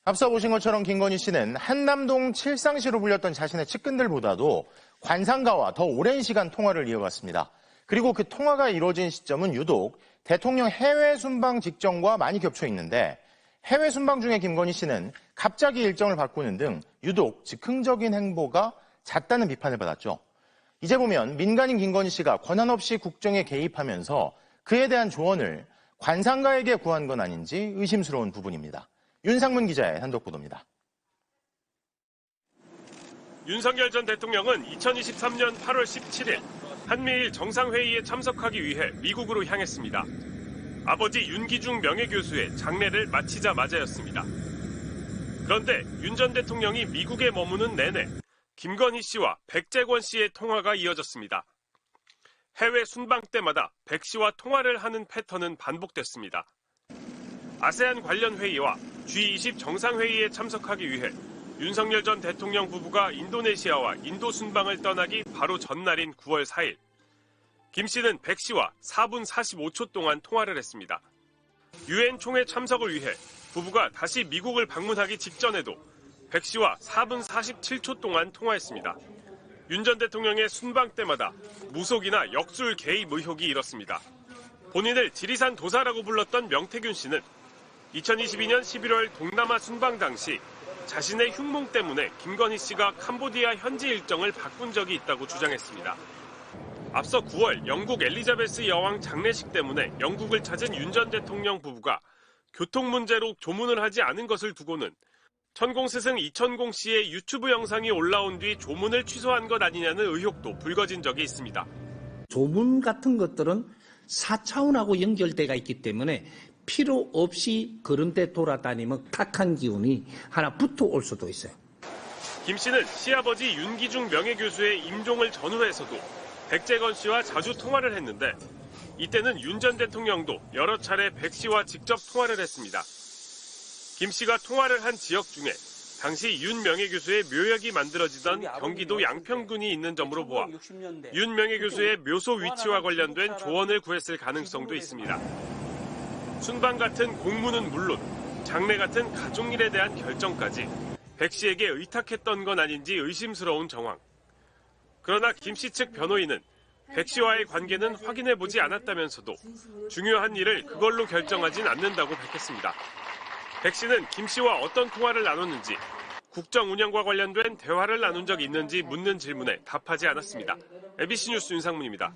앞서 보신 것처럼 김건희 씨는 한남동 칠상시로 불렸던 자신의 측근들보다도 관상가와 더 오랜 시간 통화를 이어갔습니다. 그리고 그 통화가 이루어진 시점은 유독 대통령 해외 순방 직전과 많이 겹쳐 있는데 해외 순방 중에 김건희 씨는 갑자기 일정을 바꾸는 등 유독 즉흥적인 행보가 잦다는 비판을 받았죠. 이제 보면 민간인 김건희 씨가 권한 없이 국정에 개입하면서 그에 대한 조언을 관상가에게 구한 건 아닌지 의심스러운 부분입니다. 윤상문 기자의 단독 보도입니다. 윤석열 전 대통령은 2023년 8월 17일 한미일 정상회의에 참석하기 위해 미국으로 향했습니다. 아버지 윤기중 명예교수의 장례를 마치자마자였습니다. 그런데 윤 전 대통령이 미국에 머무는 내내 김건희 씨와 백재권 씨의 통화가 이어졌습니다. 해외 순방 때마다 백 씨와 통화를 하는 패턴은 반복됐습니다. 아세안 관련 회의와 G20 정상회의에 참석하기 위해 윤석열 전 대통령 부부가 인도네시아와 인도 순방을 떠나기 바로 전날인 9월 4일. 김 씨는 백 씨와 4분 45초 동안 통화를 했습니다. 유엔 총회 참석을 위해 부부가 다시 미국을 방문하기 직전에도 백 씨와 4분 47초 동안 통화했습니다. 윤 전 대통령의 순방 때마다 무속이나 역술 개입 의혹이 일었습니다. 본인을 지리산 도사라고 불렀던 명태균 씨는 2022년 11월 동남아 순방 당시 자신의 흉몽 때문에 김건희 씨가 캄보디아 현지 일정을 바꾼 적이 있다고 주장했습니다. 앞서 9월 영국 엘리자베스 여왕 장례식 때문에 영국을 찾은 윤 전 대통령 부부가 교통 문제로 조문을 하지 않은 것을 두고는 천공스승 이천공 씨의 유튜브 영상이 올라온 뒤 조문을 취소한 것 아니냐는 의혹도 불거진 적이 있습니다. 조문 같은 것들은 4차원하고 연결돼가 있기 때문에 필요 없이 그런 데 돌아다니면 탁한 기운이 하나 붙어올 수도 있어요. 김 씨는 시아버지 윤기중 명예교수의 임종을 전후해서도 백재건 씨와 자주 통화를 했는데 이때는 윤 전 대통령도 여러 차례 백 씨와 직접 통화를 했습니다. 김 씨가 통화를 한 지역 중에 당시 윤 명예교수의 묘역이 만들어지던 경기도 양평군이 있는 점으로 보아 윤 명예교수의 묘소 위치와 관련된 조언을 구했을 가능성도 있습니다. 순방 같은 공무는 물론 장례 같은 가족일에 대한 결정까지 백 씨에게 의탁했던 건 아닌지 의심스러운 정황. 그러나 김 씨 측 변호인은 백 씨와의 관계는 확인해보지 않았다면서도 중요한 일을 그걸로 결정하진 않는다고 밝혔습니다. 백 씨는 김 씨와 어떤 통화를 나눴는지, 국정 운영과 관련된 대화를 나눈 적이 있는지 묻는 질문에 답하지 않았습니다. MBC 뉴스 윤상문입니다.